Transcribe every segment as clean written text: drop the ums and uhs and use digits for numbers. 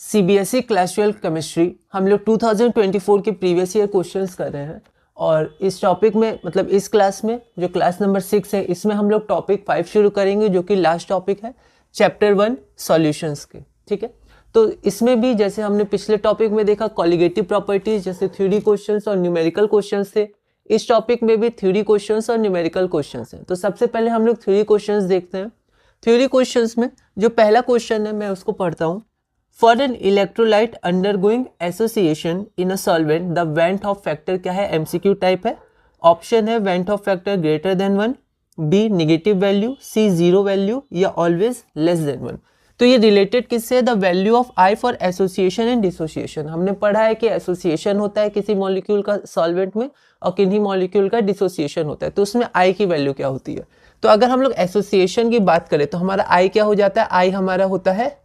CBSE class 12 chemistry हम लोग 2024 के प्रीवियस ईयर क्वेश्चंस कर रहे हैं और इस टॉपिक में मतलब इस क्लास में जो क्लास नंबर 6 है इसमें हम लोग टॉपिक 5 शुरू करेंगे जो कि लास्ट टॉपिक है चैप्टर 1 सॉल्यूशंस के। ठीक है, तो इसमें भी जैसे हमने पिछले टॉपिक में देखा कॉलिगेटिव प्रॉपर्टीज जैसे थ्योरी क्वेश्चंस और न्यूमेरिकल क्वेश्चंस थे, इस टॉपिक में भी थ्योरी क्वेश्चंस और न्यूमेरिकल क्वेश्चंस हैं। तो सबसे पहले हम लोग थ्योरी क्वेश्चंस देखते हैं। थ्योरी क्वेश्चंस में जो पहला क्वेश्चन है मैं उसको पढ़ता हूँ। For an electrolyte undergoing association in a solvent, the Van't Hoff factor क्या है? MCQ टाइप है। ऑप्शन है Van't Hoff factor greater than 1, B negative value, C zero value या ऑलवेज लेस देन 1। तो ये रिलेटेड किससे? The value of I for association and dissociation. हमने पढ़ा है कि एसोसिएशन होता है किसी मॉलिक्यूल का सॉल्वेंट में और किन्हीं मॉलिक्यूल का डिसोसिएशन होता है, तो उसमें I की वैल्यू क्या होती है। तो अगर हम लोग एसोसिएशन की बात करें तो हमारा I क्या हो जाता है? I हमारा होता है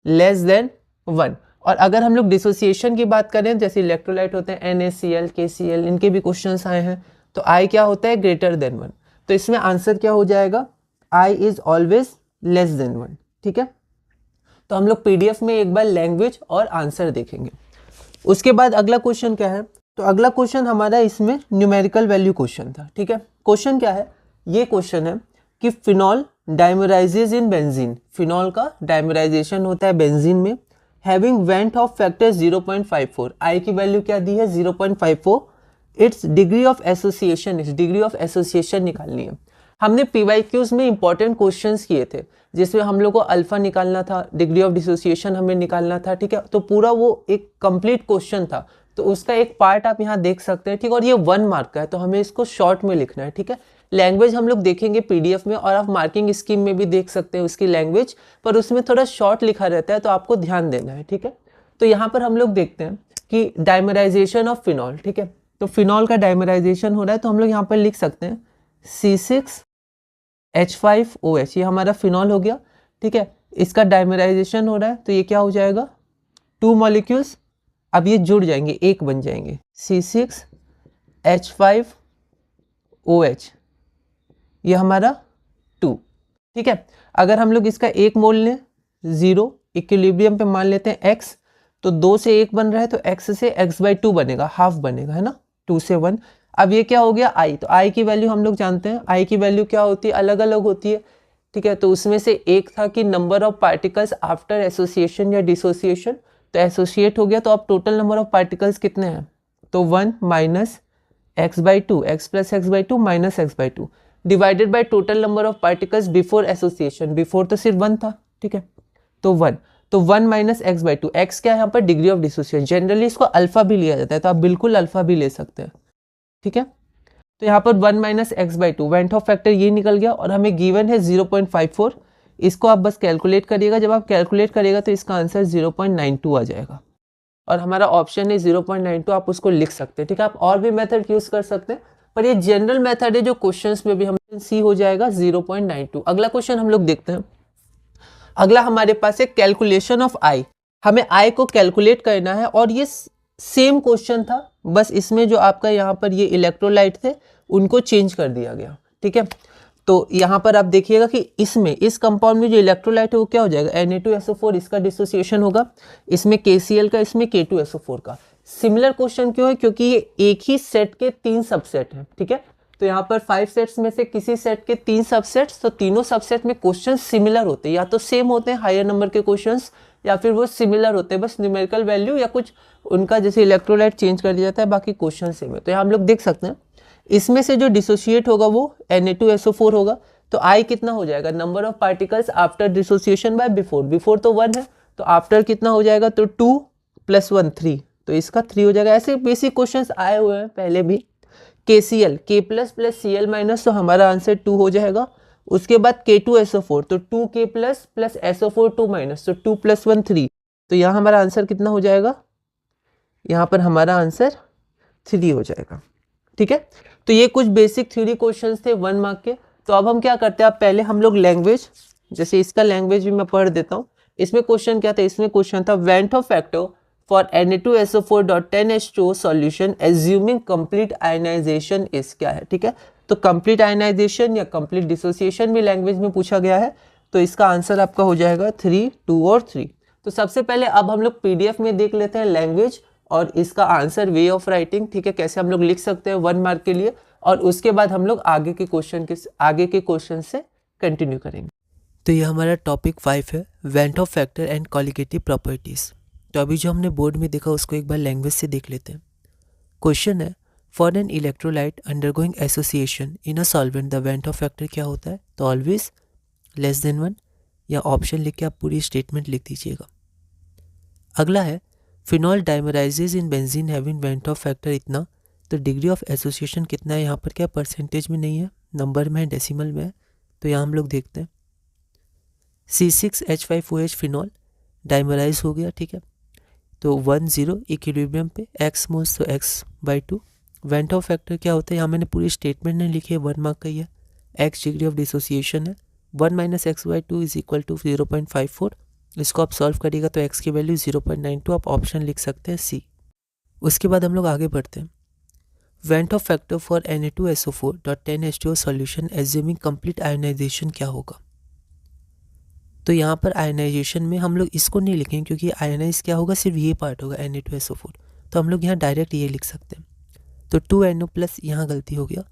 लेस देन 1। और अगर हम लोग डिसोसिएशन की बात करें जैसे इलेक्ट्रोलाइट होते हैं NaCl, KCl, इनके भी क्वेश्चंस आए हैं, तो I क्या होता है? Greater than 1। तो इसमें आंसर क्या हो जाएगा? I is always less than 1। ठीक है, तो हम लोग PDF में एक बार लैंग्वेज और आंसर देखेंगे। उसके बाद अगला क्वेश्चन क्या है? तो अगला क्वेश्चन हमारा इसमें न्यूमेरिकल वैल्यू क्वेश्चन था। ठीक है, क्वेश्चन क्या है? ये क्वेश्चन है कि phenol dimerises in benzene, phenol का डाइमराइजेशन होता है बेंजीन में, हैविंग वेंट ऑफ फैक्टर 0.54, आई की वैल्यू क्या दी है? 0.54। It's degree of association, it's degree of association निकालनी है। हमने PYQs में इंपॉर्टेंट क्वेश्चंस किए थे जिसमें हम लोग को अल्फा निकालना था, डिग्री ऑफ डिसोसिएशन हमें निकालना था। ठीक है, तो पूरा वो एक कंप्लीट क्वेश्चन था, तो उसका एक पार्ट आप यहाँ देख सकते हैं। ठीक है, और ये 1 मार्क का है तो हमें इसको शॉर्ट में लिखना है। ठीक है, लैंग्वेज हम लोग देखेंगे PDF में और आप मार्किंग स्कीम में भी देख सकते हैं उसकी लैंग्वेज, पर उसमें थोड़ा शॉर्ट लिखा रहता है तो आपको ध्यान देना है। ठीक है, तो यहाँ पर हम लोग देखते हैं कि डाइमराइजेशन ऑफ फिनॉल। ठीक है, तो फिनॉल का डाइमराइजेशन हो रहा है तो हम लोग यहाँ पर लिख सकते हैं C6H5OH, ये हमारा फिनॉल हो गया। ठीक है, इसका डाइमराइजेशन हो रहा है तो ये क्या हो जाएगा? 2 मॉलिक्यूल्स अब ये जुड़ जाएंगे, एक बन जाएंगे, C6H5OH, ये हमारा 2। ठीक है, अगर हम लोग इसका 1 मोल लें, 0 इक्विलिब्रियम पे मान लेते हैं x, तो 2 से 1 बन रहा है तो x से x/2 बनेगा, हाफ बनेगा, है ना, 2 से 1। अब ये क्या हो गया? I, तो I की वैल्यू हम लोग जानते हैं, I की वैल्यू क्या होती है? अलग अलग होती है। ठीक है, तो उसमें से एक था कि number of particles after association या डिसोसिएशन, तो एसोसिएट हो गया तो अब टोटल नंबर ऑफ पार्टिकल्स कितने हैं? तो 1 minus x/2, x plus x/2 minus x/2 divided by total number of particles before association, before तो सिर्फ 1 था। ठीक है, तो 1, तो 1 माइनस x/2, x क्या है यहाँ पर? Degree of dissociation. जनरली इसको अल्फा भी लिया जाता है तो आप बिल्कुल अल्फा भी ले सकते हैं। ठीक है, तो यहाँ पर 1 minus x/2 went Hoff factor ये निकल गया और हमें गिवन है 0.54। इसको आप बस कैलकुलेट करिएगा, जब आप कैलकुलेट करिएगा तो इसका आंसर 0.92 आ जाएगा और हमारा ऑप्शन है 0.92, आप उसको लिख सकते हैं। ठीक है, आप और भी मेथड यूज कर सकते हैं पर ये जनरल मेथड है जो क्वेश्चंस में भी हम C हो जाएगा 0.92। अगला क्वेश्चन हम लोग देखते हैं। अगला हमारे पास है कैलकुलेशन ऑफ I, हमें I को कैलकुलेट करना है और ये सेम क्वेश्चन था, बस इसमें जो आपका यहाँ पर ये इलेक्ट्रोलाइट थे उनको चेंज कर दिया गया। ठीक है, तो यहाँ पर आप देखिएगा कि इसमें इस कंपाउंड में जो इलेक्ट्रोलाइट है वो क्या हो जाएगा? Na2SO4, इसका डिसोसिएशन होगा, इसमें KCl का, इसमें K2SO4 का। सिमिलर क्वेश्चन क्यों है? क्योंकि ये एक ही सेट के 3 सबसेट हैं। ठीक है, तो यहाँ पर 5 सेट्स में से किसी सेट के 3 सबसेट्स, तो तीनों सबसेट में क्वेश्चन सिमिलर होते हैं, या तो सेम होते हैं हायर नंबर के क्वेश्चंस, या फिर वो सिमिलर होते हैं, बस न्यूमेरिकल वैल्यू या कुछ उनका जैसे इलेक्ट्रोलाइट चेंज कर दिया जाता है, बाकी क्वेश्चन सेम है। तो यहाँ हम लोग देख सकते हैं इसमें से जो डिसोसिएट होगा वो Na2SO4 होगा, तो I कितना हो जाएगा? Number of particles after dissociation by before, before तो 1 है तो आफ्टर कितना हो जाएगा? तो 2 + 1 3, तो इसका 3 हो जाएगा। ऐसे बेसिक क्वेश्चंस आए हुए हैं पहले भी। KCl, K plus plus Cl minus, तो हमारा आंसर 2 हो जाएगा। उसके बाद K2SO4, तो 2K plus plus SO4 2 minus, तो 2 + 1 3, तो यहाँ हमारा आंसर कितना हो जाएगा? यहाँ पर हमारा आंसर 3 हो जाएगा। ठीक है, तो ये कुछ बेसिक थ्योरी क्वेश्चंस थे 1 मार्क के। तो अब हम क्या करते हैं, अब पहले हम लोग लैंग्वेज, जैसे इसका लैंग्वेज भी मैं पढ़ देता हूँ। इसमें क्वेश्चन क्या था? इसमें क्वेश्चन था van't Hoff factor for Na2SO4.10H2O solution assuming complete ionization is, क्या है? ठीक है, तो कंप्लीट आयनाइजेशन या कंप्लीट डिसोसिएशन भी लैंग्वेज में पूछा गया है, तो इसका आंसर आपका हो जाएगा 3, 2 और 3। तो सबसे पहले अब हम लोग पीडीएफ में देख लेते हैं लैंग्वेज और इसका आंसर, वे ऑफ राइटिंग, ठीक है, कैसे हम लोग लिख सकते हैं 1 मार्क के लिए, और उसके बाद हम लोग आगे के क्वेश्चन से कंटिन्यू करेंगे। तो ये हमारा टॉपिक 5 है, went Hoff factor and colligative properties. तो अभी जो हमने बोर्ड में देखा उसको एक बार लैंग्वेज से देख लेते हैं। क्वेश्चन है, for an electrolyte undergoing association in a solvent the went Hoff factor क्या होता है? तो ऑलवेज लेस देन 1, या ऑप्शन लिख के आप पूरी स्टेटमेंट लिख दीजिएगा। अगला है, phenol dimerises in benzene having van't Hoff factor इतना, तो डिग्री ऑफ एसोसिएशन कितना है यहाँ पर? क्या परसेंटेज में नहीं है, नंबर में है, डेसिमल में है। तो यहाँ हम लोग देखते हैं C6H5OH फिनॉल डाइमराइज हो गया, ठीक है, तो 1-0 इक्विलिब्रियम पे, x मोल्स तो x/2। वेंट ऑफ फैक्टर क्या होता है? यहाँ मैंने पूरी स्टेटमेंट नहीं लिखी है, 1 मार्क का ही है। x डिग्री ऑफ डिसोसिएशन है, 1 - x/2 इज इक्वल टू 0.54। इसको आप सॉल्व करिएगा तो x की वैल्यू 0.92, आप ऑप्शन लिख सकते हैं C। उसके बाद हम लोग आगे बढ़ते हैं। Van't Hoff factor for Na2SO4.10H2O solution assuming complete ionization क्या होगा? तो यहाँ पर आयनाइजेशन में हम लोग इसको नहीं लिखेंगे क्योंकि आयनाइज क्या होगा, सिर्फ ये पार्ट होगा Na2SO4, तो हम लोग यहाँ डायरेक्ट ये लिख सकते हैं। तो 2NO+, यहाँ गलती हो गया,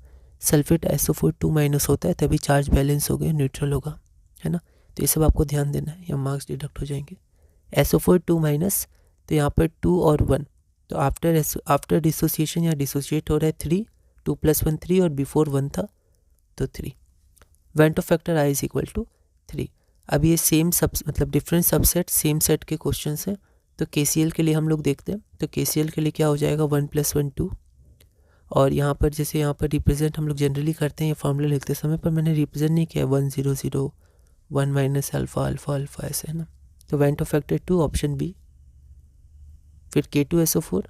सल्फेट SO4 2- होता है तभी चार्ज बैलेंस हो गया, न्यूट्रल होगा, है ना। तो ये सब आपको ध्यान देना है या मार्क्स डिडक्ट हो जाएंगे। SO4 2-, तो यहाँ पर 2 और 1, तो आफ्टर डिसोसिएशन या डिसोसिएट हो रहा है 3, 2 + 1 3 और बिफोर 1 था तो 3। Van't Hoff factor I is equal to 3। अब ये सेम मतलब डिफरेंट सबसेट सेम सेट के क्वेश्चन हैं। तो KCL के लिए हम लोग देखते हैं, तो KCL के लिए क्या हो जाएगा, 1 + 1 2, और यहाँ पर जैसे यहाँ पर रिप्रेजेंट हम लोग जनरली करते हैं ये फॉर्मूला लिखते समय, पर मैंने रिप्रेजेंट नहीं किया, 1 0 0 1 - अल्फा अल्फा अल्फा, ऐसे है ना। तो van't Hoff factor 2 option B. फिर K2SO4,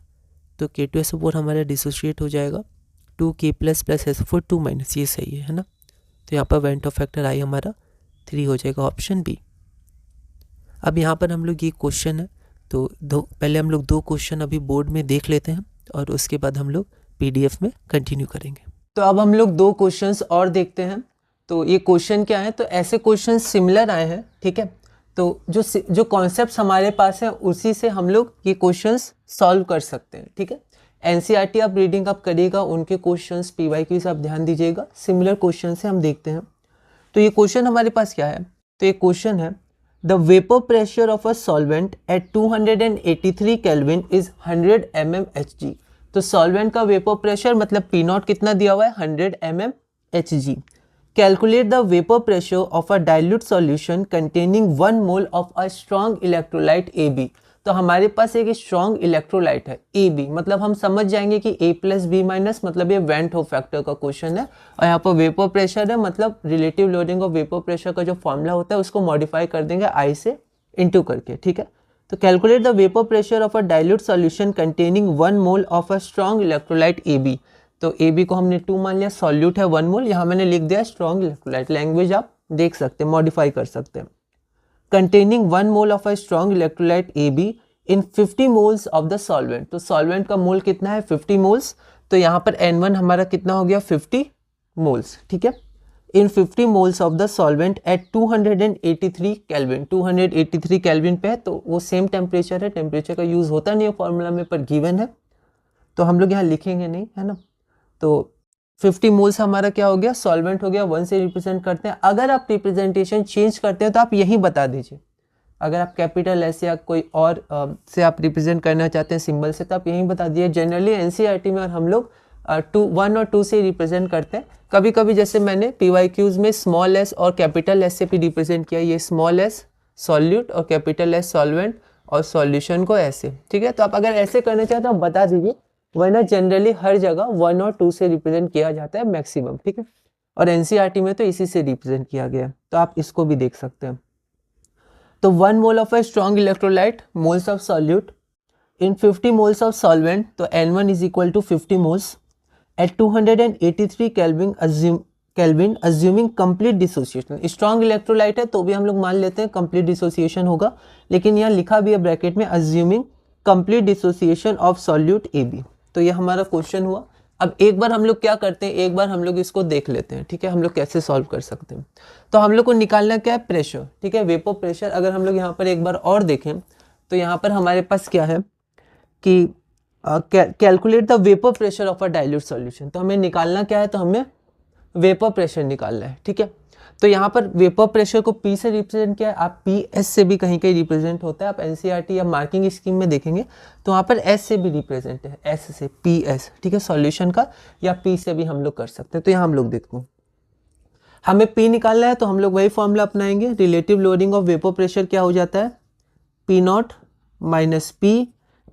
तो K2SO4 हमारा डिसोशिएट हो जाएगा, 2K+ + SO4 2-, ये सही है ना। तो यहाँ पर वेंट ऑफ फैक्टर I हमारा 3 हो जाएगा, ऑप्शन बी। अब यहाँ पर हम लोग ये क्वेश्चन है, तो पहले हम लोग 2 क्वेश्चन अभी बोर्ड में देख लेते हैं और उसके बाद हम लोग PDF में कंटिन्यू करेंगे। तो अब हम लोग 2 क्वेश्चंस और देखते हैं। तो ये क्वेश्चन क्या है, तो ऐसे क्वेश्चन सिमिलर आए हैं, ठीक है। तो जो कॉन्सेप्ट्स हमारे पास हैं उसी से हम लोग ये क्वेश्चंस सॉल्व कर सकते हैं, ठीक है। NCERT आप रीडिंग आप करिएगा, उनके क्वेश्चंस PYQs आप ध्यान दीजिएगा, सिमिलर क्वेश्चन से हम देखते हैं। तो ये क्वेश्चन हमारे पास क्या है, तो ये क्वेश्चन है, the vapour pressure of a solvent eight 283 kelvin is 100 mmHg। तो सॉल्वेंट का वेपर प्रेशर मतलब P0 कितना दिया हुआ है, 100 mmHg। Calculate the vapour pressure of a dilute solution containing 1 mole of a strong electrolyte AB। तो हमारे पास एक स्ट्रॉन्ग इलेक्ट्रोलाइट है AB, मतलब हम समझ जाएंगे कि A + B- मतलब ये वेंट ऑफ फैक्टर का क्वेश्चन है, और यहाँ पर वेपर प्रेशर है, मतलब relative lowering of vapour pressure का जो फॉर्मूला होता है उसको मॉडिफाई कर देंगे I से इंटू करके, ठीक है। तो calculate the vapour pressure of a dilute solution containing 1 mole of a strong electrolyte AB। तो AB को हमने 2 मान लिया, सॉल्यूट है 1 मोल, यहाँ मैंने लिख दिया स्ट्रॉन्ग इलेक्ट्रोलाइट, लैंग्वेज आप देख सकते हैं, मॉडिफाई कर सकते हैं। Containing 1 mole of a strong electrolyte AB in 50 moles of the solvent। तो सॉल्वेंट का मोल कितना है, 50 मोल्स। तो यहाँ पर N1 हमारा कितना हो गया, 50 मोल्स, ठीक है। इन 50 moles of the solvent eight 283 kelvin, 283 kelvin पे है, तो वो सेम टेम्परेचर है, टेम्परेचर का यूज होता नहीं है फॉर्मूला में, पर गिवन है तो हम लोग यहाँ लिखेंगे नहीं, है ना। तो 50 मोल्स हमारा क्या हो गया, सॉल्वेंट हो गया, 1 से रिप्रेजेंट करते हैं। अगर आप रिप्रेजेंटेशन चेंज करते हैं तो आप यही बता दीजिए, अगर आप कैपिटल S या कोई और से आप रिप्रेजेंट करना चाहते हैं सिंबल से, तो आप यही बता दीजिए। जनरली NCERT में और हम लोग 1 और 2 से रिप्रेजेंट करते हैं। कभी कभी जैसे मैंने PYQs में स्मॉल s और कैपिटल S से भी रिप्रेजेंट किया, ये स्मॉल s सॉल्यूट और कैपिटल S सॉल्वेंट और सॉल्यूशन को ऐसे, ठीक है। तो आप अगर ऐसे करना चाहते हो आप बता दीजिए, वरना जनरली हर जगह 1 और 2 से रिप्रेजेंट किया जाता है मैक्सिमम, ठीक है। और NCERT में तो इसी से रिप्रेजेंट किया गया, तो आप इसको भी देख सकते हैं। तो 1 mole of a strong electrolyte, moles of solute in 50 moles of solvent, तो N1 is equal to 50 moles at 283 kelvin assuming complete dissociation. Strong electrolyte है तो भी हम लोग मान लेते हैं कंप्लीट डिसोसिएशन होगा, लेकिन यहाँ लिखा भी है ब्रैकेट में assuming complete dissociation of solute AB। तो ये हमारा क्वेश्चन हुआ। अब एक बार हम लोग क्या करते हैं, एक बार हम लोग इसको देख लेते हैं, ठीक है, हम लोग कैसे सॉल्व कर सकते हैं। तो हम लोग को निकालना क्या है, प्रेशर, ठीक है, वेपर प्रेशर। अगर हम लोग यहाँ पर एक बार और देखें तो यहाँ पर हमारे पास क्या है कि calculate the vapour pressure of a dilute solution. तो हमें निकालना क्या है, तो हमें वेपर प्रेशर निकालना है, ठीक है। तो यहाँ पर वेपर प्रेशर को P से रिप्रेजेंट किया है, आप PS से भी कहीं कहीं रिप्रेजेंट होता है, आप NCERT या मार्किंग स्कीम में देखेंगे तो वहाँ पर S से भी रिप्रेजेंट है, S से PS, ठीक है, सॉल्यूशन का, या P से भी हम लोग कर सकते हैं। तो यहाँ हम लोग देखते हैं, हमें P निकालना है तो हम लोग वही फॉर्मूला अपनाएंगे, relative lowering of vapour pressure क्या हो जाता है, P0 minus P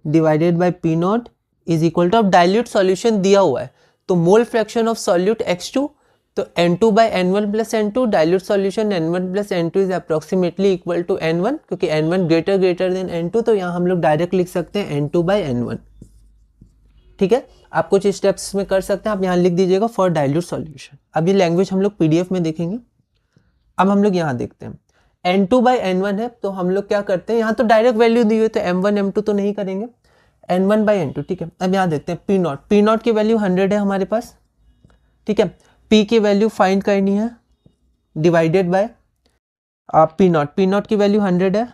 divided by P0 is equal to, अब डाइल्यूट सॉल्यूशन दिया हुआ है तो mole fraction of solute X2, तो N2 by N1 plus N2, dilute solution N1 plus N2 is approximately equal to N1, क्योंकि N1 greater than N2, तो यहाँ हम लोग डायरेक्ट लिख सकते हैं N2 बाई N1, ठीक है। आप कुछ स्टेप्स में कर सकते हैं, आप यहाँ लिख दीजिएगा फॉर डाइल्यूट सॉल्यूशन। अब ये लैंग्वेज हम लोग PDF में देखेंगे। अब हम लोग यहाँ देखते हैं N2 बाई N1 है, तो हम लोग क्या करते हैं, यहाँ तो डायरेक्ट वैल्यू दी हुई, तो M1 M2 तो नहीं करेंगे, N1 बाई N2, ठीक है। अब यहाँ देखते हैं P0, P0 की वैल्यू 100 है हमारे पास, ठीक है। P की वैल्यू फाइंड करनी है, डिवाइडेड बाय P0, P0 की वैल्यू 100 है,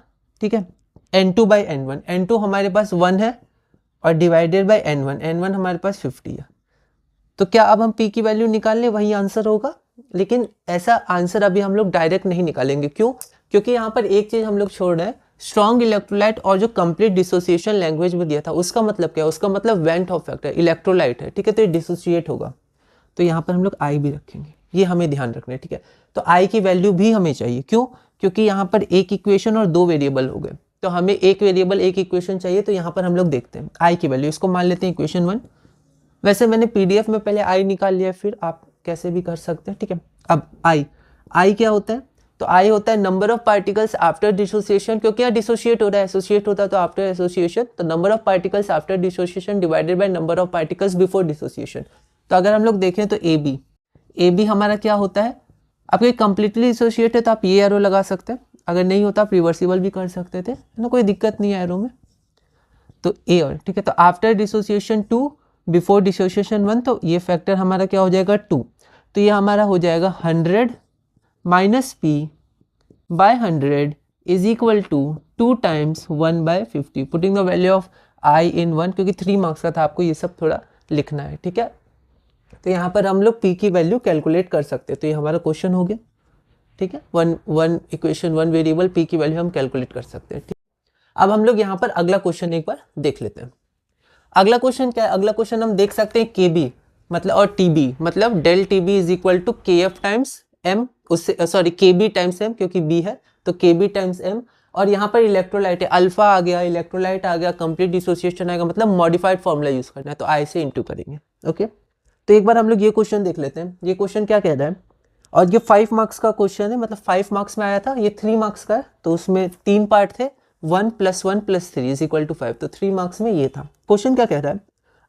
ठीक है। N2 बाई N1, N2 हमारे पास 1 है और डिवाइडेड बाय N1, N1 हमारे पास 50 है। तो क्या अब हम P की वैल्यू निकाल लें, वही आंसर होगा, लेकिन ऐसा आंसर अभी हम लोग डायरेक्ट नहीं निकालेंगे। क्यों? क्योंकि यहाँ पर एक चीज़ हम लोग छोड़ रहे हैं, स्ट्रॉन्ग इलेक्ट्रोलाइट और जो कंप्लीट डिसोसिएशन लैंग्वेज में दिया था उसका मतलब क्या है, उसका मतलब वेंट ऑफ फैक्टर इलेक्ट्रोलाइट है, ठीक है, तो ये डिसोसिएट होगा। तो यहाँ पर हम लोग I भी रखेंगे, ये हमें ध्यान रखना है, ठीक है। तो I की वैल्यू भी हमें चाहिए, क्यों? क्योंकि यहाँ पर एक इक्वेशन और 2 वेरिएबल हो गए, तो हमें एक वेरिएबल एक इक्वेशन चाहिए। तो यहाँ पर हम लोग देखते हैं I की वैल्यू, इसको मान लेते हैं इक्वेशन 1। वैसे मैंने PDF में पहले I निकाल लिया, फिर आप कैसे भी कर सकते हैं, ठीक है। अब I क्या होता है, तो I होता है number of particles after dissociation, क्योंकि यहाँ डिसोशिएट हो रहा है, एसोसिएट होता है तो आफ्टर एसोसिएशन, तो number of particles after dissociation divided by number of particles before dissociation. तो अगर हम लोग देखें तो AB हमारा क्या होता है, आपके कंप्लीटली डिसोशिएट है तो आप ये एरो लगा सकते हैं, अगर नहीं होता आप रिवर्सिबल भी कर सकते थे, है ना, कोई दिक्कत नहीं है एरो में। तो A और, ठीक है, तो आफ्टर डिसोसिएशन 2 बिफोर डिसोसिएशन 1, तो ये फैक्टर हमारा क्या हो जाएगा 2, तो ये हमारा हो जाएगा 100 minus P by 100 is equal to 2 times 1 by 50, putting the value of I in 1, क्योंकि 3 मार्क्स का था, आपको ये सब थोड़ा लिखना है, ठीक है। तो यहाँ पर हम लोग P की वैल्यू कैलकुलेट कर सकते हैं, तो ये हमारा क्वेश्चन हो गया, ठीक है। वन इक्वेशन 1 वेरिएबल P की वैल्यू हम कैलकुलेट कर सकते हैं, ठीक। अब हम लोग यहाँ पर अगला क्वेश्चन एक बार देख लेते हैं। अगला क्वेश्चन क्या है, अगला क्वेश्चन हम देख सकते हैं KB मतलब और TB मतलब del TB is equal to KF times M, उससे सॉरी KB टाइम्स M, क्योंकि B है तो KB टाइम्स M, और यहाँ पर इलेक्ट्रोलाइट है, अल्फा आ गया, इलेक्ट्रोलाइट आ गया, कंप्लीट डिसोसिएशन आएगा, मतलब मॉडिफाइड फॉर्मूला यूज करना है, तो I से इंटू करेंगे, ओके। तो एक बार हम लोग ये क्वेश्चन देख लेते हैं, ये क्वेश्चन क्या कह रहा है, और ये 5 मार्क्स का क्वेश्चन है, मतलब 5 मार्क्स में आया था, ये 3 मार्क्स का है, तो उसमें 3 पार्ट थे, 1 + 1 + 3 इज इक्वल टू 5, तो 3 मार्क्स में ये था। क्वेश्चन क्या कह रहा है,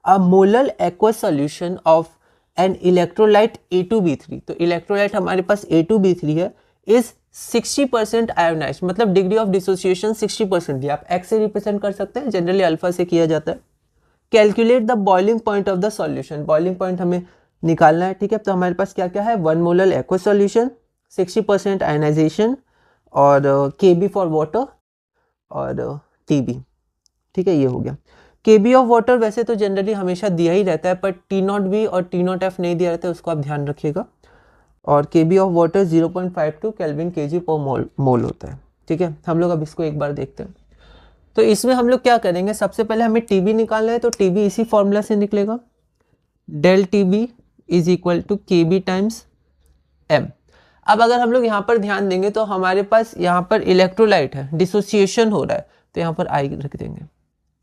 a molar aqueous solution of an electrolyte A2B3, तो इलेक्ट्रोलाइट हमारे पास A2B3 है, इज 60% आयोनाइज्ड, मतलब डिग्री ऑफ डिसोसिएशन 60% दिया, आप X से रिप्रेजेंट कर सकते हैं, जनरली अल्फा से किया जाता है। Calculate the boiling point of the solution, boiling point हमें निकालना है, ठीक है। तो हमारे पास क्या क्या है, 1 मोलर एक्वस सॉल्यूशन, 60% आयनाइजेशन, और KB फॉर वाटर, और TB, ठीक है, ये हो गया। KB ऑफ वाटर वैसे तो जनरली हमेशा दिया ही रहता है, पर T0B और T0F नहीं दिया रहता है, उसको आप ध्यान रखिएगा। और KB of water 0.52 kelvin kg पर मोल होता है, ठीक है। हम लोग अब इसको एक बार देखते हैं। तो इसमें हम लोग क्या करेंगे, सबसे पहले हमें TB निकालना है, तो TB इसी फॉर्मूला से निकलेगा, del TB is equal to KB times M। अब अगर हम लोग यहाँ पर ध्यान देंगे तो हमारे पास यहाँ पर इलेक्ट्रोलाइट है, डिसोसिएशन हो रहा है, तो यहाँ पर I रख देंगे,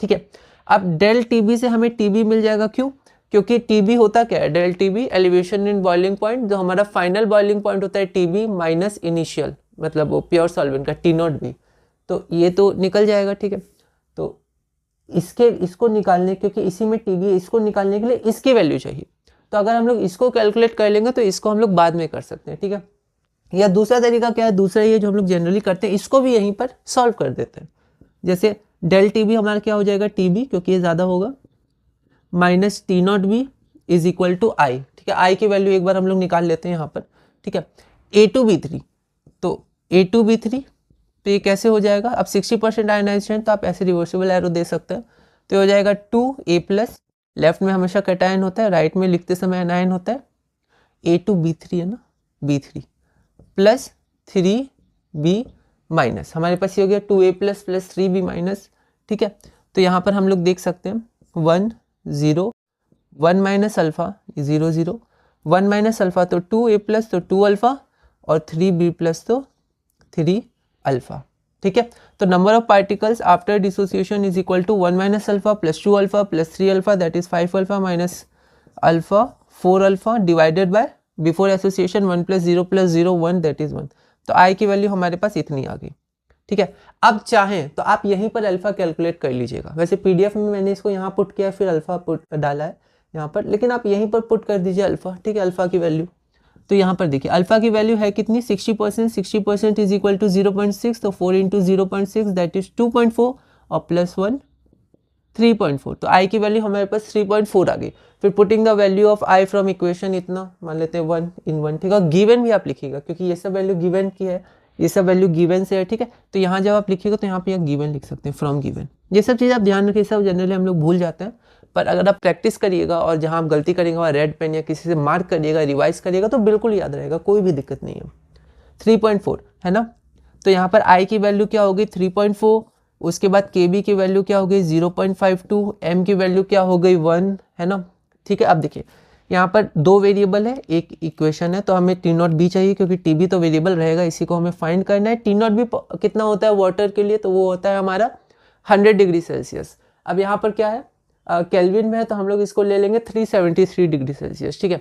ठीक है। अब डेल TB से हमें TB मिल जाएगा, क्यों? क्योंकि TB होता क्या है, del TB elevation in boiling point, जो हमारा फाइनल बॉइलिंग पॉइंट होता है TB माइनस इनिशियल, मतलब वो प्योर सॉल्वेंट का T0B, तो ये तो निकल जाएगा, ठीक है। तो इसको निकालने, क्योंकि इसी में TB है, इसको निकालने के लिए इसकी वैल्यू चाहिए, तो अगर हम लोग इसको कैलकुलेट कर लेंगे तो इसको हम लोग बाद में कर सकते हैं, ठीक है। या दूसरा तरीका क्या है, दूसरा ये जो हम लोग जनरली करते हैं, इसको भी यहीं पर सॉल्व कर देते हैं। जैसे डेल TB हमारा क्या हो जाएगा, TB, क्योंकि ये ज़्यादा होगा, minus T0B is equal to I, ठीक है। I की वैल्यू एक बार हम लोग निकाल लेते हैं यहाँ पर, ठीक है। A2B3, तो A2B3 तो ये कैसे हो जाएगा, अब 60% आयनाइजेशन तो आप ऐसे रिवर्सिबल एरो दे सकते हैं, तो ये हो जाएगा 2A+, लेफ्ट में हमेशा कैटायन होता है, राइट में लिखते समय एनायन होता है, A2B3 है ना, B3 प्लस 3B माइनस, हमारे पास ये हो गया 2A+ प्लस 3B माइनस, ठीक है। तो यहाँ पर हम लोग देख सकते हैं 1 0 1 माइनस अल्फा 0 0 1 माइनस अल्फा तो 2A+ तो 2 अल्फा और 3B+ तो 3 अल्फा, ठीक है। तो number of particles after dissociation is equal to 1 minus alpha plus 2 alpha plus 3 alpha, that is 5 alpha minus alpha 4 alpha divided by before association 1 + 0 + 0 1, that is 1। तो आई की value हमारे पास इतनी आ गई, ठीक है। अब चाहें तो आप यहीं पर अल्फा कैलकुलेट कर लीजिएगा, वैसे पीडीएफ में मैंने इसको यहाँ पुट किया फिर अल्फा पुट डाला है यहाँ पर, लेकिन आप यहीं पर पुट कर दीजिए अल्फा, ठीक है, अल्फा की वैल्यू। तो यहाँ पर देखिए अल्फा की वैल्यू है कितनी 60%, 60% इज इक्वल टू 0.6, तो 4 × 0.6 दैट इज 2.4 और प्लस 1 3.4, तो आई की वैल्यू हमारे पास 3.4 आ गई। फिर putting the value of I from equation इतना मान लेते हैं 1 इन 1, ठीक है। गिवन भी आप लिखिएगा क्योंकि ये सब वैल्यू गिवन की है, ये सब वैल्यू गिवन से है, ठीक है। तो यहाँ जब आप लिखिएगा तो यहाँ पे गिवन लिख सकते हैं, फ्रॉम गिवन। ये सब चीज़ आप ध्यान रखिए, सब जनरली हम लोग भूल जाते हैं, पर अगर आप प्रैक्टिस करिएगा और जहाँ आप गलती करेंगे वहाँ रेड पेन या किसी से मार्क करिएगा, रिवाइज करिएगा तो बिल्कुल याद रहेगा, कोई भी दिक्कत नहीं है। 3.4 है ना, तो यहाँ पर आई की वैल्यू क्या हो गई 3.4, उसके बाद KB की वैल्यू क्या हो गई 0.52, M की वैल्यू क्या हो गई 1, है ना, ठीक है। अब देखिए यहाँ पर दो वेरिएबल है, एक इक्वेशन है, तो हमें T0B चाहिए क्योंकि TB तो वेरिएबल रहेगा, इसी को हमें फाइंड करना है। T0B कितना होता है वाटर के लिए, तो वो होता है हमारा 100 डिग्री सेल्सियस। अब यहाँ पर क्या है केल्विन में है, तो हम लोग इसको ले लेंगे 373 डिग्री सेल्सियस, ठीक है,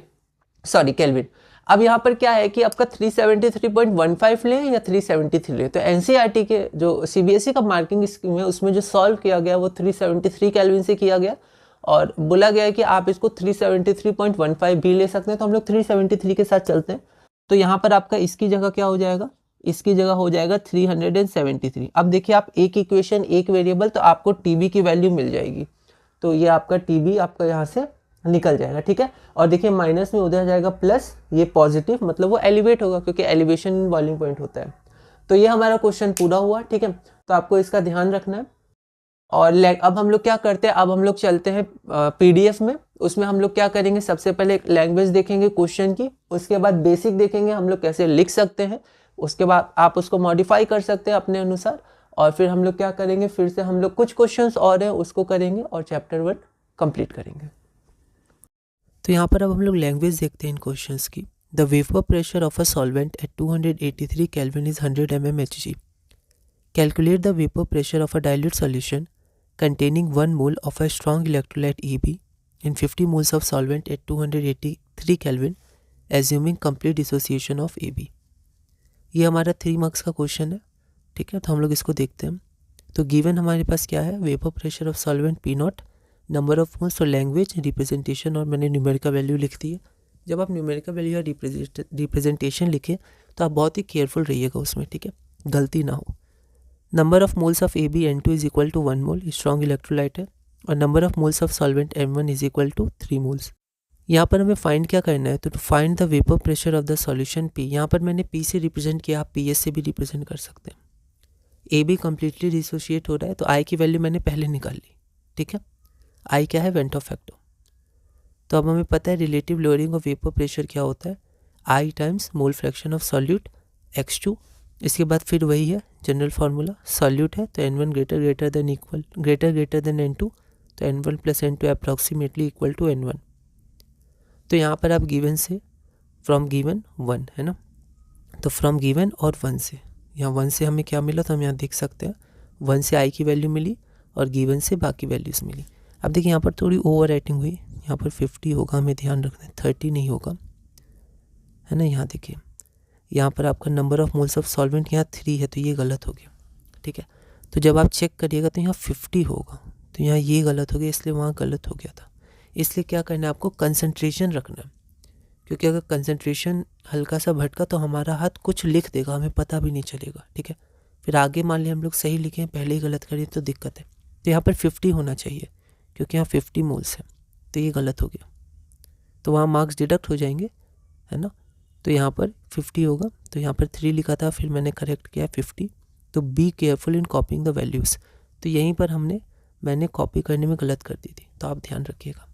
सॉरी केल्विन। अब यहाँ पर क्या है कि आपका 373.15 लें या 373 लें, तो एनसीईआरटी के जो CBSE का मार्किंग स्कीम है उसमें जो सॉल्व किया गया वो 373 केल्विन से किया गया, और बोला गया है कि आप इसको 373.15 भी ले सकते हैं, तो हम लोग 373 के साथ चलते हैं। तो यहाँ पर आपका इसकी जगह क्या हो जाएगा, इसकी जगह हो जाएगा 373। अब देखिए आप एक इक्वेशन एक वेरिएबल, तो आपको TB की वैल्यू मिल जाएगी, तो ये आपका TB आपका यहाँ से निकल जाएगा, ठीक है। और देखिए माइनस में उधर जाएगा प्लस, ये पॉजिटिव मतलब वो एलिवेट होगा क्योंकि एलिवेशन बॉइलिंग पॉइंट होता है। तो ये हमारा क्वेश्चन पूरा हुआ, ठीक है। तो आपको इसका ध्यान रखना है। और अब हम लोग क्या करते हैं, अब हम लोग चलते हैं PDF में, उसमें हम लोग क्या करेंगे, सबसे पहले एक लैंग्वेज देखेंगे क्वेश्चन की, उसके बाद बेसिक देखेंगे हम लोग कैसे लिख सकते हैं, उसके बाद आप उसको मॉडिफाई कर सकते हैं अपने अनुसार, और फिर हम लोग क्या करेंगे, फिर से हम लोग कुछ क्वेश्चंस और हैं उसको करेंगे और चैप्टर 1 कंप्लीट करेंगे। तो यहाँ पर अब हम लोग लैंग्वेज देखते हैं इन क्वेश्चंस की। The vapour pressure of a solvent eight 283 kelvin is 100 mmHg. Calculate the vapour pressure of a dilute solution containing 1 mole of a strong electrolyte EB in 50 moles of solvent at 283 Kelvin assuming complete dissociation of AB. ये हमारा 3 marks का question है, ठीक है। तो हम लोग इसको देखते हैं। तो गिवन हमारे पास क्या है, vapour pressure of solvent P0, number of moles, तो लैंग्वेज रिप्रेजेंटेशन और मैंने न्यूमेरिकल वैल्यू लिख दी है। जब आप न्यूमेरिकल वैल्यू या रिप्रेजेंटेशन लिखें तो आप बहुत ही केयरफुल रहिएगा उसमें, ठीक है, गलती ना हो। Number of moles of AB N2 is equal to 1 mole, strong electrolyte है, और number of moles of solvent M1 is equal to 3 moles. यहाँ पर हमें फाइंड क्या करना है, तो to find the vapour pressure of the solution P, यहाँ पर मैंने P से रिप्रेजेंट किया, आप PS से भी रिप्रेजेंट कर सकते हैं। AB कम्प्लीटली डिसोशिएट हो रहा है, तो I की वैल्यू मैंने पहले निकाल ली, ठीक है। I क्या है, वेंटो फैक्टर। तो अब हमें पता है relative lowering of vapour pressure क्या होता है, I times mole fraction of solute X2। इसके बाद फिर वही है जनरल फार्मूला, सॉल्यूट है तो N1 ग्रेटर देन N2, तो N1 + N2 approximately equal to N1। तो यहाँ पर आप गिवन से फ्रॉम गिवन 1 है ना, तो फ्रॉम गिवन और 1 से, यहाँ 1 से हमें क्या मिला, तो हम यहाँ देख सकते हैं 1 से I की वैल्यू मिली और गिवन से बाकी वैल्यूज़ मिली। अब देखिए यहाँ पर थोड़ी ओवर राइटिंग हुई, यहाँ पर 50 होगा, हमें ध्यान रखना है 30 नहीं होगा, है ना। यहाँ देखिए यहाँ पर आपका number of moles of solvent यहाँ 3 है, तो ये गलत हो गया, ठीक है। तो जब आप चेक करिएगा तो यहाँ 50 होगा, तो यहाँ ये गलत हो गया, इसलिए वहाँ गलत हो गया था। इसलिए क्या करना है, आपको कंसंट्रेशन रखना है, क्योंकि अगर कंसंट्रेशन हल्का सा भटका तो हमारा हाथ कुछ लिख देगा, हमें पता भी नहीं चलेगा, ठीक है। फिर आगे मान लिया हम लोग सही लिखें, पहले ही गलत करिए तो दिक्कत है। तो यहाँ पर 50 होना चाहिए क्योंकि यहाँ 50 मोल्स है, तो ये गलत हो गया, तो वहाँ मार्क्स डिडक्ट हो जाएंगे, है ना। तो यहाँ पर 50 होगा, तो यहाँ पर 3 लिखा था, फिर मैंने करेक्ट किया 50, तो be careful in copying the values. तो यहीं पर मैंने कॉपी करने में गलत कर दी थी, तो आप ध्यान रखिएगा।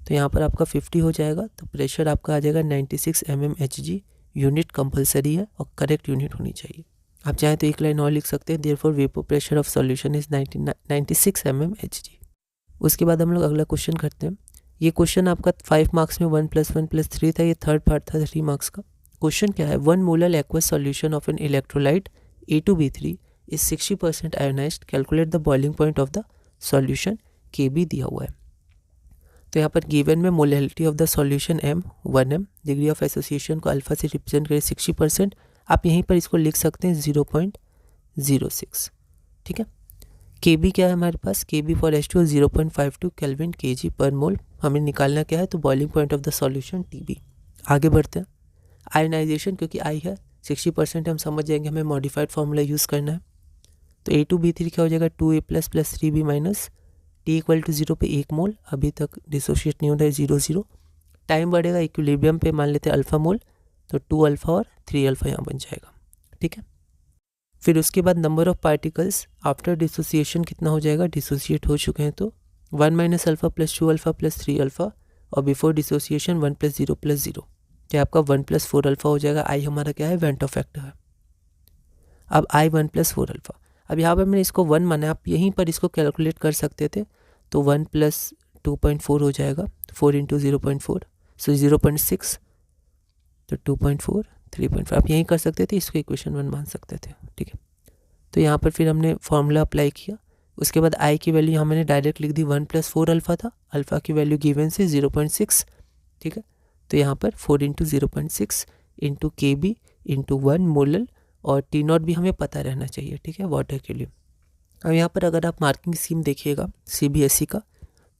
तो यहाँ पर आपका 50 हो जाएगा, तो प्रेशर आपका आ जाएगा 96 mmHg। यूनिट कंपलसरी है और करेक्ट यूनिट होनी चाहिए। आप चाहें तो एक लाइन और लिख सकते हैं, therefore vapour pressure of solution is 96 mmHg। उसके बाद हम लोग अगला क्वेश्चन करते हैं। ये क्वेश्चन आपका 5 मार्क्स में 1 + 1 + 3 था, ये थर्ड पार्ट था 3 मार्क्स का। क्वेश्चन क्या है, 1 molar aqueous solution of an electrolyte A2B3 is 60% ionised, calculate the boiling point of the solution KB दिया हुआ है। तो यहाँ पर गिवन में molality of the solution M 1m, degree of association को अल्फा से रिप्रेजेंट करें 60%। आप यहीं पर इसको लिख सकते हैं 0.06, ठीक है। KB क्या है हमारे पास, KB for H2 0.52 kelvin kg पर मोल। हमें निकालना क्या है, तो boiling point of the solution TB। आगे बढ़ते हैं। आयनाइजेशन क्योंकि I है 60% हम समझ जाएंगे, हमें मॉडिफाइड फार्मूला यूज़ करना है। तो A2B3 क्या हो जाएगा 2A+ + 3B- T = 0 पे 1 मोल, अभी तक डिसोशिएट नहीं हो रहा है 0 टाइम बढ़ेगा, इक्विलिब्रियम पे मान लेते हैं अल्फा मोल, तो 2 अल्फा और 3 अल्फा यहाँ बन जाएगा, ठीक है। फिर उसके बाद number of particles after dissociation कितना हो जाएगा, डिसोसिएट हो चुके हैं तो 1 - अल्फा + 2 अल्फा + 3 अल्फा, और बिफोर डिसोसिएशन 1 + 0 + 0, तो आपका 1 + 4 अल्फा हो जाएगा। आई हमारा क्या है, वेंटो फैक्टर है। अब I 1 + 4 अल्फा, अब यहाँ पर मैंने इसको 1 माना, आप यहीं पर इसको कैलकुलेट कर सकते थे, तो 1 + 2.4 हो जाएगा, 4 × 0.4, सो 0.6, तो 2.4 3.5 आप यहीं कर सकते थे, इसको इक्वेशन 1 मान सकते थे, ठीक है। तो यहाँ पर फिर हमने फार्मूला अप्लाई किया। उसके बाद I की वैल्यू यहाँ मैंने डायरेक्ट लिख दी, 1 + 4 अल्फा था, अल्फा की वैल्यू गिवन से 0.6, ठीक है। तो यहाँ पर 4 × 0.6 × KB × 1 मोलल, और T0 भी हमें पता रहना चाहिए, ठीक है, वाटर के लिए। अब यहाँ पर अगर आप मार्किंग स्कीम देखिएगा CBSE का,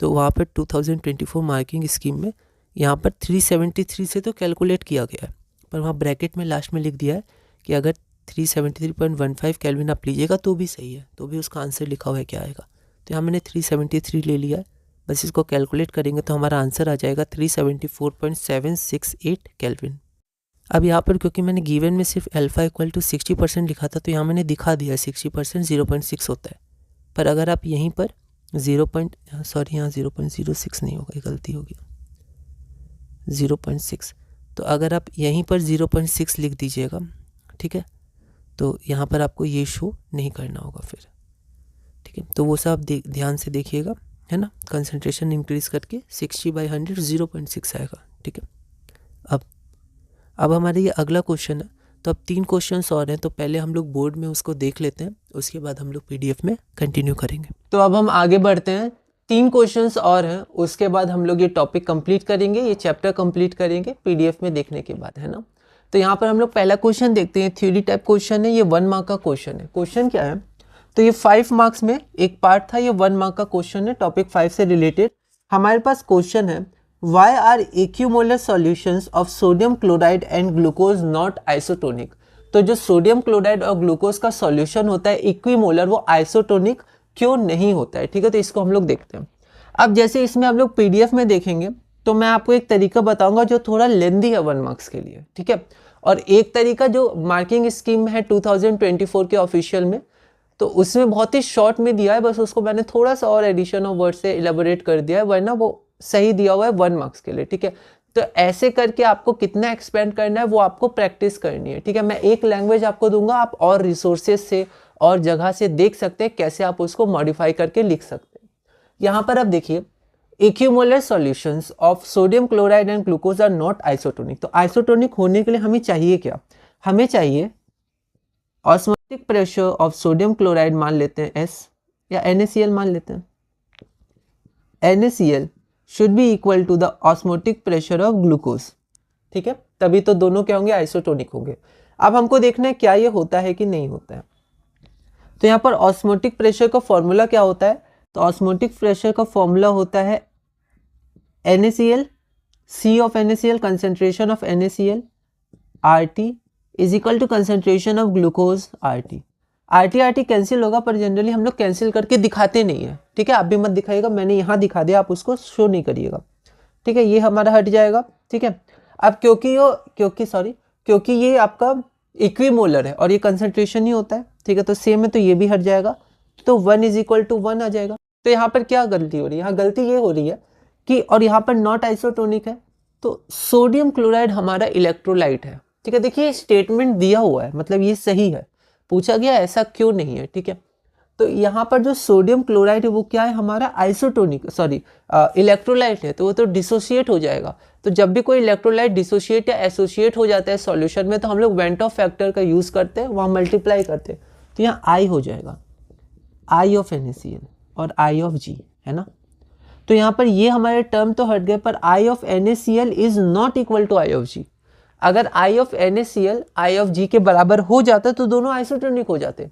तो वहाँ पर 2024 मार्किंग स्कीम में यहाँ पर 373 से तो कैलकुलेट किया गया है, पर वहाँ ब्रैकेट में लास्ट में लिख दिया है कि अगर 373.15 केल्विन आप लीजिएगा तो भी सही है, तो भी उसका आंसर लिखा हुआ है क्या आएगा। तो यहाँ मैंने 373 ले लिया है, बस इसको कैलकुलेट करेंगे तो हमारा आंसर आ जाएगा 374.768 केल्विन। अब यहाँ पर क्योंकि मैंने गिवन में सिर्फ अल्फा = 60% लिखा था, तो यहाँ मैंने दिखा दिया 60% 0.6 होता है। पर अगर आप यहीं पर 0.06 नहीं होगा, गलती होगी, 0.6, तो अगर आप यहीं पर 0.6 लिख दीजिएगा, ठीक है, तो यहाँ पर आपको ये शो नहीं करना होगा फिर, ठीक है। तो वो सब ध्यान से देखिएगा, है ना। कंसंट्रेशन इंक्रीज करके 60/100 0.6 आएगा, ठीक है। अब हमारे ये अगला क्वेश्चन है, तो अब 3 क्वेश्चंस और हैं, तो पहले हम लोग बोर्ड में उसको देख लेते हैं, उसके बाद हम लोग PDF में कंटिन्यू करेंगे। तो अब हम आगे बढ़ते हैं, 3 क्वेश्चंस और हैं, उसके बाद हम लोग ये टॉपिक कंप्लीट करेंगे, ये चैप्टर कंप्लीट करेंगे PDF में देखने के बाद, है ना। तो यहाँ पर हम लोग पहला क्वेश्चन देखते हैं, थ्योरी टाइप क्वेश्चन है, ये 1 मार्क का क्वेश्चन है। क्वेश्चन क्या है, तो ये 5 मार्क्स में एक पार्ट था, ये 1 मार्क का क्वेश्चन है, टॉपिक 5 से रिलेटेड। हमारे पास क्वेश्चन है, why are equimolar solutions of sodium chloride and glucose not isotonic. तो जो सोडियम क्लोराइड और ग्लूकोज का सॉल्यूशन होता है इक्विमोलर, वो आइसोटोनिक क्यों नहीं होता है, ठीक है। तो इसको हम लोग देखते हैं। अब जैसे इसमें हम लोग PDF में देखेंगे, तो मैं आपको एक तरीका बताऊंगा जो थोड़ा लेंदी है 1 मार्क्स के लिए, ठीक है। और एक तरीका जो मार्किंग स्कीम है 2024 के ऑफिशियल में, तो उसमें बहुत ही शॉर्ट में दिया है, बस उसको मैंने थोड़ा सा और एडिशन ऑफ वर्ड से इलेबोरेट कर दिया है, वरना वो सही दिया हुआ है 1 मार्क्स के लिए, ठीक है। तो ऐसे करके आपको कितना एक्सपेंड करना है वो आपको प्रैक्टिस करनी है, ठीक है। मैं एक लैंग्वेज आपको दूंगा, आप और रिसोर्सेज से और जगह से देख सकते हैं कैसे आप उसको मॉडिफाई करके लिख सकते हैं। यहाँ पर आप देखिए, equimolar solutions of sodium chloride and glucose are not isotonic. तो आइसोटोनिक होने के लिए हमें चाहिए क्या, हमें चाहिए osmotic pressure of sodium chloride मान लेते हैं S, या NaCl मान लेते हैं, NaCl should be equal to the osmotic pressure of glucose, ठीक है। तभी तो दोनों क्या होंगे, आइसोटोनिक होंगे। अब हमको देखना है क्या ये होता है कि नहीं होता है। तो यहाँ पर ऑस्मोटिक प्रेशर का फॉर्मूला क्या होता है, तो ऑस्मोटिक प्रेशर का फॉर्मूला होता है NaCl, C of NaCl, concentration of NaCl, RT is equal to concentration of glucose RT। RT cancel होगा, पर जनरली हम लोग कैंसिल करके दिखाते नहीं है, ठीक है। आप भी मत दिखाइएगा, मैंने यहाँ दिखा दिया, आप उसको शो नहीं करिएगा, ठीक है। ये हमारा हट जाएगा, ठीक है। अब क्योंकि ये आपका इक्विमोलर है और ये कंसंट्रेशन ही होता है, ठीक है, तो सेम है तो ये भी हट जाएगा, तो 1 इज इक्वल टू 1 आ जाएगा। तो यहाँ पर क्या गलती हो रही है, यहाँ गलती ये हो रही है कि, और यहाँ पर नॉट आइसोटोनिक है, तो सोडियम क्लोराइड हमारा इलेक्ट्रोलाइट है, ठीक है। देखिए स्टेटमेंट दिया हुआ है, मतलब ये सही है, पूछा गया ऐसा क्यों नहीं है, ठीक है। तो यहाँ पर जो सोडियम क्लोराइड है वो क्या है, हमारा आइसोटोनिक इलेक्ट्रोलाइट है, तो वो तो डिसोशिएट हो जाएगा। तो जब भी कोई इलेक्ट्रोलाइट डिसोशिएट या एसोसिएट हो जाता है सॉल्यूशन में, तो हम लोग वेंट ऑफ फैक्टर का यूज करते हैं, वहाँ मल्टीप्लाई करते हैं, तो यहाँ आई हो जाएगा, आई ऑफ NaCl और आई ऑफ G, है ना। तो यहाँ पर ये हमारे टर्म तो हट गए, पर i of NaCl is not equal to i of G। अगर i of NaCl i of G के बराबर हो जाता तो दोनों आइसोटोनिक हो जाते,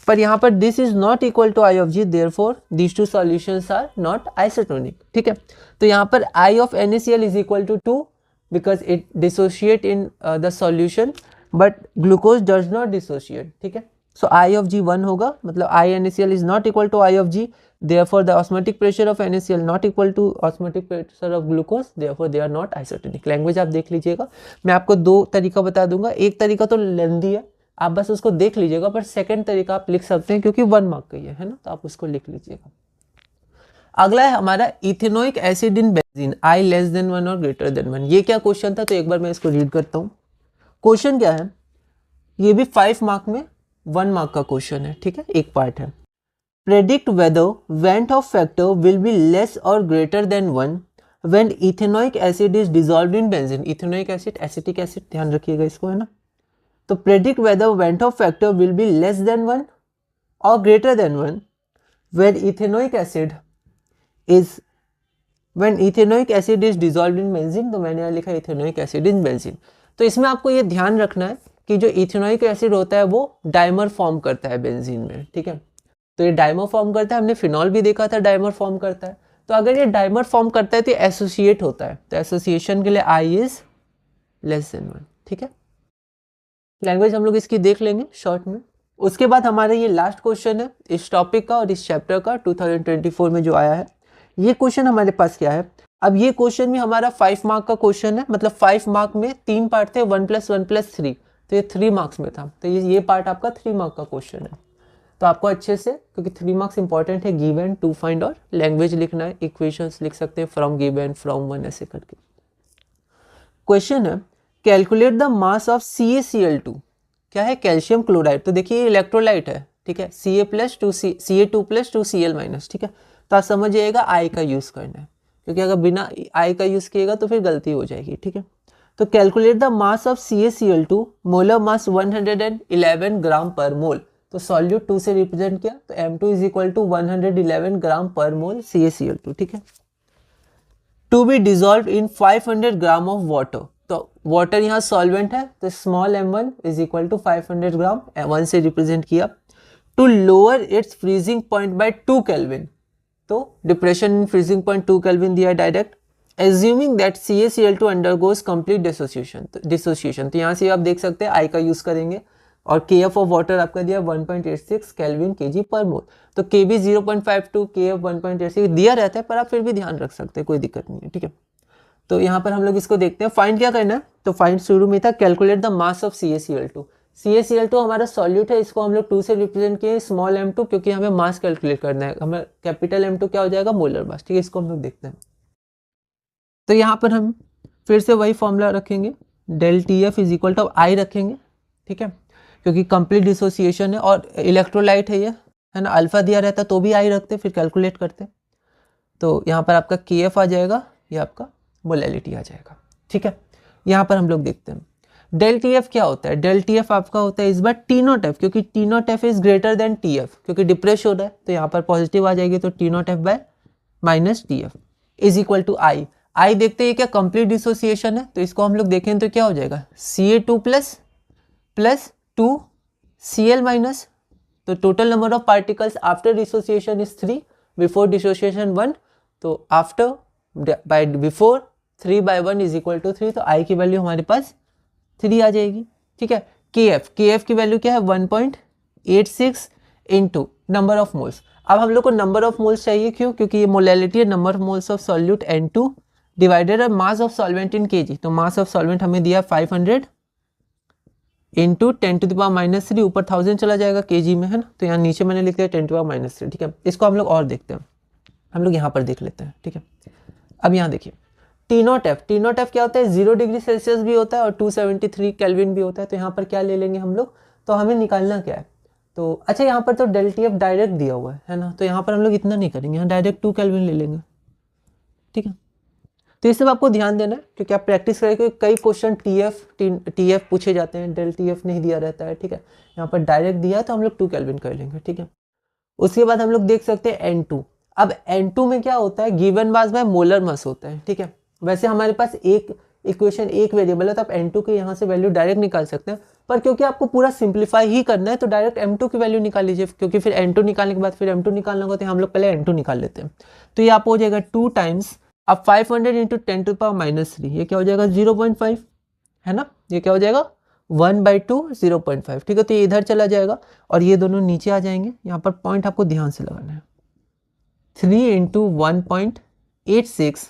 पर यहाँ पर this is not equal to i of G, therefore these two solutions are not isotonic, ठीक है। तो यहाँ पर i of NaCl is equal to 2 because it dissociate in the solution, but glucose does not dissociate, ठीक है। So i of G 1 होगा, मतलब i NaCl is not equal to i of G, therefore the osmotic pressure of NaCl not equal to osmotic pressure of glucose, therefore they are not isotonic। Language आप देख लीजिएगा, मैं आपको दो तरीका बता दूंगा, एक तरीका तो लेंदी है, आप बस उसको देख लीजिएगा, पर सेकंड तरीका आप लिख सकते हैं क्योंकि 1 मार्क का ही है ना, तो आप उसको लिख लीजिएगा। अगला है हमारा ethanoic acid in benzene I less than 1 और ग्रेटर देन 1। ये क्या क्वेश्चन था, तो एक बार मैं इसको रीड करता हूँ। क्वेश्चन क्या है, ये भी 5 मार्क में 1 मार्क का क्वेश्चन है, ठीक है, एक पार्ट है। Predict whether Van't Hoff factor will be less or greater than 1 when ethanoic acid is dissolved in benzene। ethanoic acid acetic acid, ध्यान रखिएगा इसको, है ना। तो predict whether Van't Hoff factor will be less than 1 or greater than 1 when ethanoic acid is dissolved in benzene। तो मैंने यहाँ लिखा ethanoic acid in benzene। तो इसमें आपको ये ध्यान रखना है कि जो ethanoic acid होता है वो डाइमर फॉर्म करता है बेंजीन में, ठीक है। तो ये डाइमर फॉर्म करता है, हमने फिनॉल भी देखा था डाइमर फॉर्म करता है। तो अगर ये डाइमर फॉर्म करता है तो एसोसिएट होता है, तो एसोसिएशन के लिए आई इज लेस देन 1, ठीक है। लैंग्वेज हम लोग इसकी देख लेंगे शॉर्ट में। उसके बाद हमारा ये लास्ट क्वेश्चन है इस टॉपिक का और इस चैप्टर का 2024 में जो आया है। ये क्वेश्चन हमारे पास क्या है, अब ये क्वेश्चन भी हमारा 5 मार्क का क्वेश्चन है, मतलब 5 मार्क में 3 पार्ट थे, 1 + 1 + 3, तो ये 3 मार्क्स में था। तो ये पार्ट आपका 3 मार्क का क्वेश्चन है। तो आपको अच्छे से, क्योंकि 3 मार्क्स इंपॉर्टेंट है, गिवन, टू फाइंड और लैंग्वेज लिखना है, इक्वेशंस लिख सकते हैं फ्रॉम गिवन, फ्रॉम 1 ऐसे करके। क्वेश्चन है calculate the mass of CaCl2। क्या है, कैल्शियम क्लोराइड। तो देखिए इलेक्ट्रोलाइट है, ठीक है, Ca+2Cl-, ठीक है। तो आप समझ जाइएगा आई का यूज करना है, क्योंकि अगर बिना आई का यूज किएगा तो फिर गलती हो जाएगी, ठीक है। तो calculate the mass of CaCl2, molar mass 111 ग्राम पर मोल। तो सॉल्यूट 2 से रिप्रेजेंट किया, तो M2 इज इक्वल टू 111 ग्राम पर मोल CaCl2, ठीक है। To be dissolve in 500 gram of water. तो वाटर यहाँ सॉल्वेंट है, तो small m1 is equal to 500 gram, 1 से रिप्रेजेंट किया। To lower its freezing point by 2 kelvin. तो depression in freezing point 2 kelvin दिया direct. Assuming that CaCl2 undergoes complete dissociation. तो यहाँ से आप देख सकते हैं आई का यूज करेंगे, और KF ऑफ वाटर आपका दिया 1.86 केल्विन kg पर मोल। तो KB 0.52, KF 1.86 दिया रहता है, पर आप फिर भी ध्यान रख सकते हैं, कोई दिक्कत नहीं है, ठीक है। तो यहाँ पर हम लोग इसको देखते हैं, फाइंड क्या करना है। तो फाइंड शुरू में था calculate the mass of CaCl2। CaCl2 हमारा सॉल्यूट है, इसको हम लोग 2 से रिप्रेजेंट किए, स्मॉल m2, क्योंकि हमें मास कैलकुलेट करना है। हमें कैपिटल M2 क्या हो जाएगा, मोलर मास, ठीक है। इसको हम लोग देखते हैं। तो यहाँ पर हम फिर से वही फॉर्मूला रखेंगे, del TF is equal to i रखेंगे, ठीक है, क्योंकि कंप्लीट डिसोसिएशन है और इलेक्ट्रोलाइट है ये, है ना। अल्फा दिया रहता तो भी आई रखते, फिर कैलकुलेट करते। तो यहाँ पर आपका KF आ जाएगा, ये आपका मोलैलिटी आ जाएगा, ठीक है। यहाँ पर हम लोग देखते हैं डेल TF क्या होता है। डेल TF आपका होता है इस बार T0F, क्योंकि T0F is greater than TF, क्योंकि डिप्रेस हो रहा है, तो यहाँ पर पॉजिटिव आ जाएगी, तो T0F by minus TF is equal to i. I देखते हैं क्या, कंप्लीट डिसोसिएशन है, तो इसको हम लोग देखें तो क्या हो जाएगा, Ca2 प्लस 2Cl माइनस। तो total number of particles after dissociation is 3, before dissociation 1, तो after by before 3/1 is equal to 3। तो आई की वैल्यू हमारे पास 3 आ जाएगी, ठीक है। KF की वैल्यू क्या है, 1.86 इंटू नंबर ऑफ मोल्स। अब हम लोग को नंबर ऑफ मोल्स चाहिए, क्यों, क्योंकि ये मोलैलिटी है, number of moles of solute N2 divided by mass of solvent in kg। तो मास ऑफ सॉल्वेंट हमें दिया 500 इंटू 10⁻³ ऊपर 1000 चला जाएगा केजी में, है ना, तो यहाँ नीचे मैंने लिख दिया 10⁻³, ठीक है। इसको हम लोग और देखते हैं, हम लोग यहाँ पर देख लेते हैं, ठीक है। अब यहाँ देखिए T0F क्या होता है, 0 डिग्री सेल्सियस भी होता है और 273 केल्विन भी होता है। तो यहाँ पर क्या ले लेंगे हम लोग, तो हमें निकालना क्या है, तो अच्छा यहाँ पर तो ΔTF डायरेक्ट दिया हुआ है ना, तो यहाँ पर हम लोग इतना नहीं करेंगे, यहाँ डायरेक्ट 2 केल्विन ले लेंगे, ठीक है। तो ये सब आपको ध्यान देना है क्योंकि आप प्रैक्टिस करेंगे, कई क्वेश्चन TF पूछे जाते हैं, ΔTF नहीं दिया रहता है, ठीक है। यहाँ पर डायरेक्ट दिया है तो हम लोग 2 केल्विन कर लेंगे, ठीक है। उसके बाद हम लोग देख सकते हैं N2। अब N2 में क्या होता है, given mass by molar mass होता है, ठीक है। वैसे हमारे पास एक इक्वेशन एक वेरिएबल है तो आप N2 के यहाँ से वैल्यू डायरेक्ट निकाल सकते हैं, पर क्योंकि आपको पूरा सिंप्लीफाई ही करना है तो डायरेक्ट M2 की वैल्यू निकाल लीजिए, क्योंकि फिर N2 निकालने के बाद फिर M2 निकालना होगा, तो हम लोग पहले N2 निकाल लेते हैं। तो ये आप हो जाएगा 2 टाइम्स अब 500 इंटू 10⁻⁻3, ये क्या हो जाएगा 0.5, है ना, ये क्या हो जाएगा 1/2 0.5, ठीक है। तो ये इधर चला जाएगा और ये दोनों नीचे आ जाएंगे। यहाँ पर पॉइंट आपको ध्यान से लगाना है, 3 into 1.86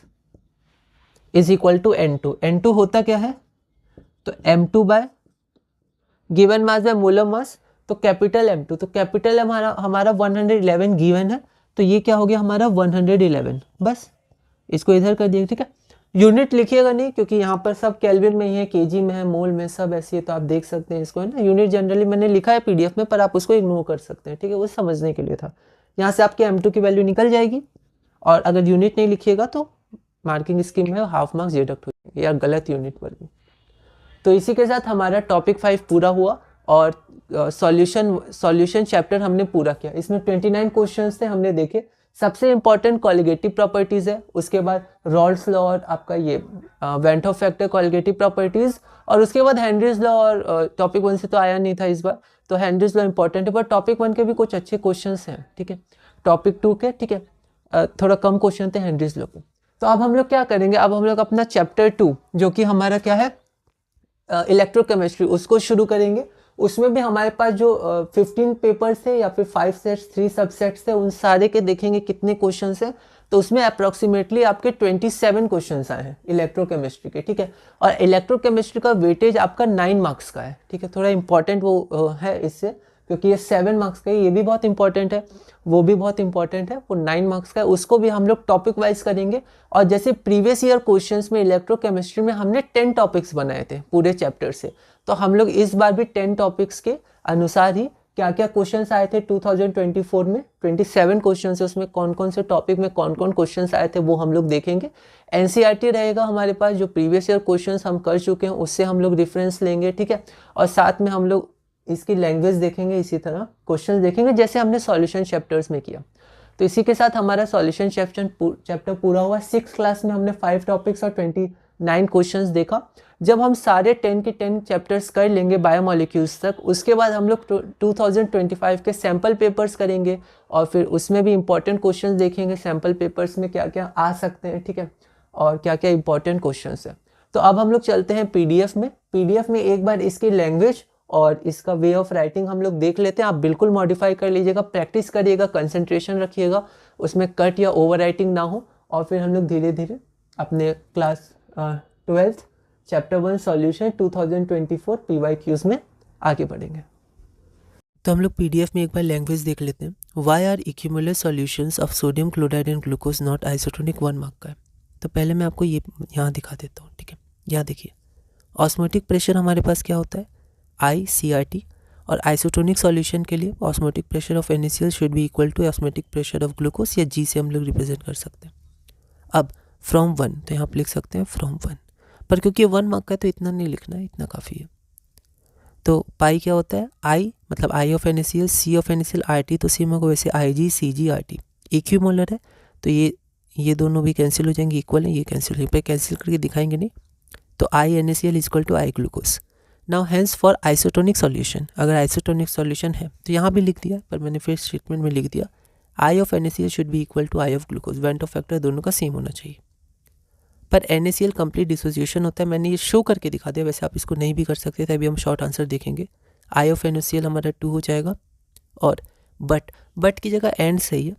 is equal to N2। N2 होता क्या है, तो M2 bye given mass by molar mass, तो कैपिटल M2, तो कैपिटल हमारा 111 गिवन है, तो ये क्या हो गया हमारा 111, बस इसको इधर कर दिया, ठीक है। यूनिट लिखिएगा नहीं क्योंकि यहाँ पर सब केल्विन में ही है, केजी में है, मोल में, सब ऐसी है, तो आप देख सकते हैं इसको, है ना। यूनिट जनरली मैंने लिखा है PDF में, पर आप उसको इग्नोर कर सकते हैं, ठीक है, वो समझने के लिए था। यहाँ से आपके M2 की वैल्यू निकल जाएगी, और अगर यूनिट नहीं लिखिएगा तो मार्किंग स्कीम में हाफ मार्क्स डिडक्ट हो जाएंगे या गलत यूनिट पर भी। तो इसी के साथ हमारा टॉपिक 5 पूरा हुआ और सॉल्यूशन चैप्टर हमने पूरा किया। इसमें 29 क्वेश्चंस थे हमने देखे। सबसे इंपॉर्टेंट कॉलिगेटिव प्रॉपर्टीज है, उसके बाद रॉल्स लॉ और आपका ये went Hoff factor colligative properties, और उसके बाद हेनरीज लॉ, और टॉपिक 1 से तो आया नहीं था इस बार, तो हेनरीज लॉ इंपॉर्टेंट है, पर टॉपिक 1 के भी कुछ अच्छे क्वेश्चंस हैं, ठीक है। टॉपिक 2 के, ठीक है, थोड़ा कम क्वेश्चन थे हेनरीज लॉ के। तो अब हम लोग क्या करेंगे, अब हम लोग अपना चैप्टर 2 जो कि हमारा क्या है इलेक्ट्रोकेमिस्ट्री, उसको शुरू करेंगे। उसमें भी हमारे पास जो 15 पेपर्स थे या फिर 5 सेट्स 3 सबसेट्स थे, उन सारे के देखेंगे कितने क्वेश्चंस हैं। तो उसमें अप्रॉक्सीमेटली आपके 27 क्वेश्चंस आए हैं इलेक्ट्रोकेमिस्ट्री के, ठीक है। और इलेक्ट्रोकेमिस्ट्री का वेटेज आपका 9 मार्क्स का है, ठीक है। थोड़ा इंपॉर्टेंट वो है इससे, क्योंकि ये 7 मार्क्स का है, ये भी बहुत इंपॉर्टेंट है, वो भी बहुत इंपॉर्टेंट है, वो 9 मार्क्स का है। उसको भी हम लोग टॉपिक वाइज करेंगे। और जैसे प्रीवियस ईयर क्वेश्चंस में इलेक्ट्रोकेमिस्ट्री में हमने 10 टॉपिक्स बनाए थे पूरे चैप्टर से, तो हम लोग इस बार भी 10 टॉपिक्स के अनुसार ही क्या क्या क्वेश्चंस आए थे 2024 में, 27 क्वेश्चंस है, उसमें कौन कौन से टॉपिक में कौन कौन क्वेश्चंस आए थे वो हम लोग देखेंगे। NCERT रहेगा हमारे पास, जो प्रीवियस ईयर क्वेश्चंस हम कर चुके हैं उससे हम लोग रेफरेंस लेंगे, ठीक है। और साथ में हम लोग इसकी लैंग्वेज देखेंगे, इसी तरह क्वेश्चंस देखेंगे जैसे हमने सॉल्यूशन चैप्टर्स में किया। तो इसी के साथ हमारा सॉल्यूशन चैप्टर पूरा हुआ। 6th क्लास में हमने 5 टॉपिक्स और 29 क्वेश्चंस देखा। जब हम सारे 10 के 10 चैप्टर्स कर लेंगे बायोमॉलिक्यूल्स तक, उसके बाद हम लोग 2025 के सैम्पल पेपर्स करेंगे और फिर उसमें भी इंपॉर्टेंट क्वेश्चंस देखेंगे, सैम्पल पेपर्स में क्या क्या आ सकते हैं, ठीक है, और क्या क्या इंपॉर्टेंट क्वेश्चंस हैं। तो अब हम लोग चलते हैं PDF में। PDF में एक बार इसकी लैंग्वेज और इसका वे ऑफ राइटिंग हम लोग देख लेते हैं। आप बिल्कुल मॉडिफाई कर लीजिएगा, प्रैक्टिस करिएगा, कंसंट्रेशन रखिएगा, उसमें कट या ओवर राइटिंग ना हो, और फिर हम लोग धीरे धीरे अपने class 12th chapter 1 solution 2024 PYQs में आगे बढ़ेंगे। तो हम लोग PDF में एक बार लैंग्वेज देख लेते हैं। Why are equimolar solutions of sodium chloride and glucose not isotonic, 1 mark का है। तो पहले मैं आपको ये यहाँ दिखा देता हूँ, ठीक है। यहाँ देखिए, ऑस्मोटिक प्रेशर हमारे पास क्या होता है, ICRT, और आइसोटोनिक सॉल्यूशन के लिए osmotic pressure of NaCl should be equal to osmotic pressure of glucose, या G से हम लोग रिप्रेजेंट कर सकते हैं। अब फ्रॉम 1, तो यहाँ आप लिख सकते हैं फ्रॉम 1, पर क्योंकि 1 मार्क का है तो इतना नहीं लिखना है, इतना काफ़ी है। तो पाई क्या होता है, I मतलब I of NaCl, C of NaCl, RT, तो सेम होगा वैसे IG CG RT। इक्यूमोलर है तो ये दोनों भी कैंसिल हो जाएंगे, इक्वल है, ये कैंसिल पे कैंसिल करके दिखाएंगे नहीं, तो I NaCl is equal to I glucose. Now hence for isotonic solution, अगर आइसोटोनिक सॉल्यूशन है तो यहाँ भी लिख दिया, पर मैंने फिर स्टेटमेंट में लिख दिया I of NaCl should be equal to I of glucose. Van't Hoff factor दोनों का सेम होना चाहिए, पर NaCl कंप्लीट डिसोसिएशन होता है, मैंने ये शो करके दिखा दिया, वैसे आप इसको नहीं भी कर सकते थे। अभी हम शॉर्ट आंसर देखेंगे। I ऑफ NaCl हमारा 2 हो जाएगा, और बट की जगह एंड सही है,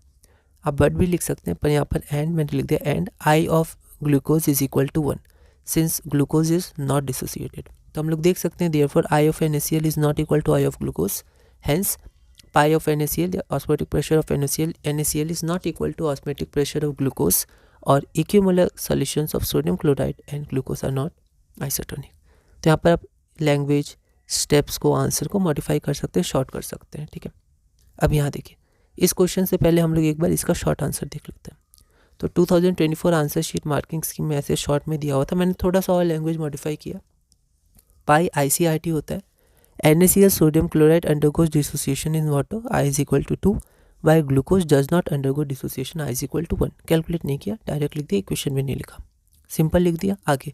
आप बट भी लिख सकते हैं, पर यहाँ पर एंड मैंने लिख दिया and I of glucose is equal to 1 since glucose is not dissociated. तो हम लोग देख सकते हैं therefore I of NaCl is not equal to I of glucose, hence pi of NaCl, the osmotic pressure of NaCl is not equal to osmotic pressure of glucose, और equimolar solutions of sodium chloride and glucose are not isotonic. तो यहाँ पर आप language steps को answer को modify कर सकते हैं, शॉर्ट कर सकते हैं, ठीक है। अब यहाँ देखिए, इस क्वेश्चन से पहले हम लोग एक बार इसका शॉर्ट आंसर देख लेते हैं। तो 2024 आंसर शीट मार्किंग स्कीम में ऐसे शॉर्ट में दिया हुआ था, मैंने थोड़ा सा और लैंग्वेज मॉडिफाई किया। पाई ICRT होता है, NaCl sodium chloride undergoes dissociation in water, I is equal to 2, while glucose does not undergo dissociation, I is equal to 1. Calculate नहीं किया, डायरेक्ट लिख दिया, इक्वेशन में नहीं लिखा, सिंपल लिख दिया। आगे,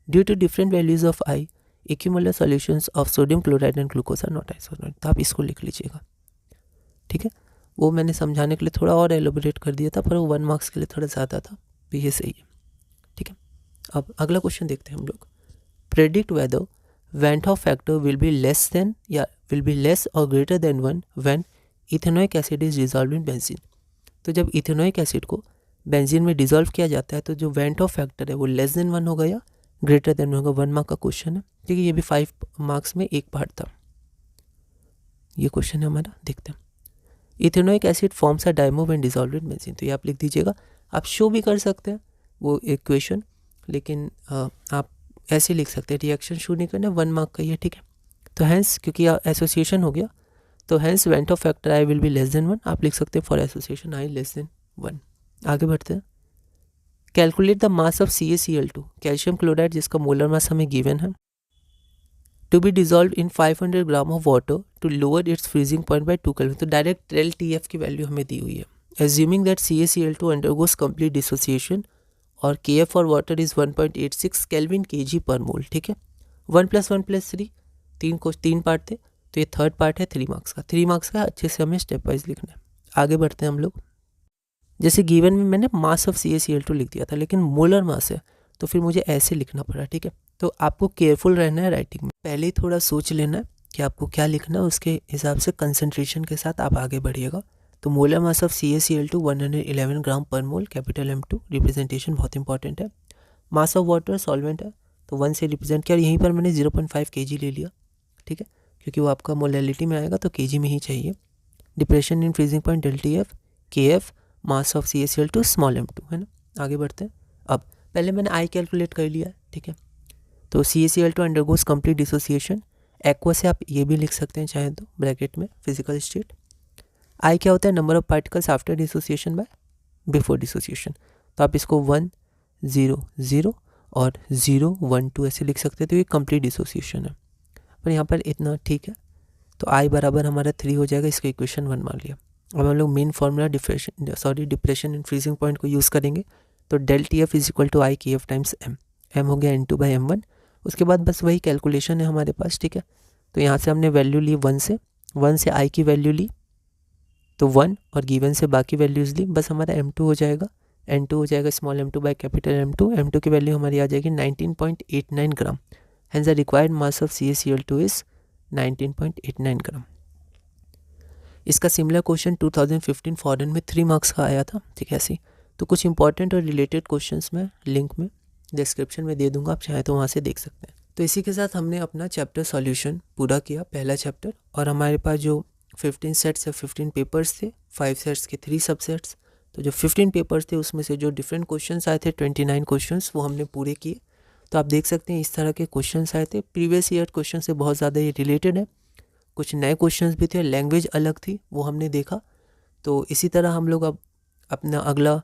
due to different values of I, equimolar solutions of sodium chloride and glucose are not isotonic. तो आप इसको लिख लीजिएगा, ठीक है। वो मैंने समझाने के लिए थोड़ा और एलोबरेट कर दिया था, पर वो 1 मार्क्स के लिए थोड़ा ज़्यादा था, तो ये सही है, ठीक है। अब अगला क्वेश्चन देखते हैं हम लोग। Predict whether Van't Hoff factor will be less than या will be less or greater than 1 when ethanoic acid is dissolved in benzene. तो जब इथेनोइक एसिड को बेंजीन में डिजोल्व किया जाता है तो जो Van't Hoff फैक्टर है वो लेस देन 1 होगा या ग्रेटर देन होगा। 1 मार्क का क्वेश्चन है, ठीक है। ये भी 5 मार्क्स में एक पार्ट था, ये क्वेश्चन है हमारा, देखते हैं। Ethanoic acid forms a dimer when dissolved in benzene, तो ये आप लिख दीजिएगा। आप शो भी कर सकते हैं वो इक्वेशन, लेकिन आप ऐसे लिख सकते हैं, रिएक्शन शो नहीं करना, 1 मार्क का ही है, ठीक है। तो हैंस क्योंकि एसोसिएशन हो गया तो hence Van't Hoff factor I will be less than 1, आप लिख सकते हैं for association I less than 1। आगे बढ़ते हैं। Calculate the mass of CaCl2, calcium chloride जिसका मोलर मास हमें गिवन है, to be dissolve in 500 gram of water to lower its freezing point by 2 kelvin. तो डायरेक्ट ΔTF की value हमें दी हुई है। Assuming that CaCl2 undergoes complete dissociation और KF for water is 1.86 kelvin kg पर मोल, ठीक है। 1 + 1 + 3, 3 पार्ट थे, तो ये थर्ड पार्ट है 3 मार्क्स का। 3 मार्क्स का अच्छे से हमें स्टेप वाइज लिखना है। आगे बढ़ते हैं हम लोग। जैसे गिवन में मैंने मास ऑफ CaCl2 लिख दिया था, लेकिन मोलर मास है तो फिर मुझे ऐसे लिखना पड़ा, ठीक है। तो आपको केयरफुल रहना है राइटिंग में, पहले ही थोड़ा सोच लेना है कि आपको क्या लिखना है, उसके हिसाब से कंसंट्रेशन के साथ आप आगे बढ़िएगा। तो मोलर मास ऑफ CaCl2 111 ग्राम पर मोल, कैपिटल M2, रिप्रेजेंटेशन बहुत इंपॉर्टेंट है। मास ऑफ वाटर सॉल्वेंट है तो 1 से रिप्रेजेंट किया, यहीं पर मैंने 0.5 kg ले लिया, ठीक है, क्योंकि वो आपका मोलैलिटी में आएगा तो kg में ही चाहिए। Depression in freezing point ΔTF, KF, mass of CaCl2 small m2, है ना। आगे बढ़ते हैं। अब पहले मैंने I कैलकुलेट कर लिया है, ठीक है। तो CaCl2 undergoes complete dissociation, aqua से आप ये भी लिख सकते हैं चाहे तो ब्रैकेट में, फिजिकल स्टेट। I क्या होता है, number of particles after dissociation by before dissociation. तो आप इसको 1 0 0 और 0 1 2 ऐसे लिख सकते हैं, तो ये कंप्लीट डिसोसिएशन है। पर यहाँ पर इतना ठीक है, तो I बराबर हमारा 3 हो जाएगा, इसका इक्वेशन 1 मान लिया। अब हम लोग main formula depression in freezing point को यूज़ करेंगे। तो ΔTF is equal to I KF times M हो गया N2/M1। उसके बाद बस वही कैलकुलेशन है हमारे पास, ठीक है। तो यहाँ से हमने वैल्यू ली 1 से I की वैल्यू ली तो 1 और गिवन से बाकी वैल्यूज़ ली, बस हमारा M2 हो जाएगा। N2 हो जाएगा small m2 by capital M2। M2 की वैल्यू हमारी आ जाएगी 19.89 gram. Hence the required mass of CaCl2 is 19.89 gram. इसका सिमिलर क्वेश्चन 2015 फॉरेन में 3 मार्क्स का आया था, ठीक है। ऐसे तो कुछ इंपॉर्टेंट और रिलेटेड क्वेश्चंस मैं लिंक में डिस्क्रिप्शन में दे दूंगा, आप चाहे तो वहाँ से देख सकते हैं। तो इसी के साथ हमने अपना चैप्टर सॉल्यूशन पूरा किया, पहला चैप्टर। और हमारे पास जो 15 सेट्स या 15 पेपर्स थे, 5 सेट्स के 3 सबसेट्स। तो जो 15 पेपर्स थे उसमें से जो डिफरेंट क्वेश्चंस आए थे 29 क्वेश्चंस, वो हमने पूरे किए। तो आप देख सकते हैं इस तरह के क्वेश्चंस आए थे। प्रीवियस ईयर क्वेश्चन से बहुत ज़्यादा ये रिलेटेड है, कुछ नए क्वेश्चंस भी थे, लैंग्वेज अलग थी, वो हमने देखा। तो इसी तरह हम लोग अब अपना अगला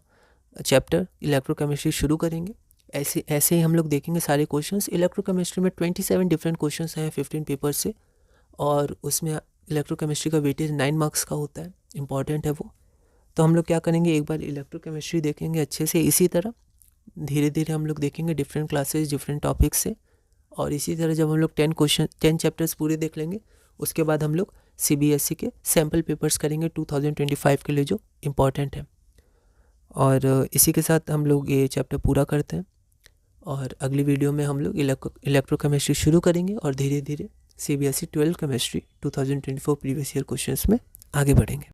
चैप्टर इलेक्ट्रोकेमिस्ट्री शुरू करेंगे। ऐसे ही हम लोग देखेंगे सारे क्वेश्चंस। इलेक्ट्रोकेमिस्ट्री में 27 डिफरेंट क्वेश्चंस हैं 15 पेपर से, और उसमें इलेक्ट्रोकेमिस्ट्री का वेटेज 9 मार्क्स का होता है, इंपॉर्टेंट है वो। तो हम लोग क्या करेंगे, एक बार इलेक्ट्रोकेमिस्ट्री देखेंगे अच्छे से, इसी तरह धीरे धीरे हम लोग देखेंगे डिफरेंट क्लासेस डिफरेंट टॉपिक्स से। और इसी तरह जब हम लोग 10 चैप्टर्स पूरे देख लेंगे, उसके बाद हम लोग CBSE के सैम्पल पेपर्स करेंगे 2025 के लिए, जो इम्पॉर्टेंट है। और इसी के साथ हम लोग ये चैप्टर पूरा करते हैं, और अगली वीडियो में हम लोग इलेक्ट्रोकेमिस्ट्री शुरू करेंगे और धीरे धीरे CBSE 12 chemistry 2024 previous year questions में आगे बढ़ेंगे।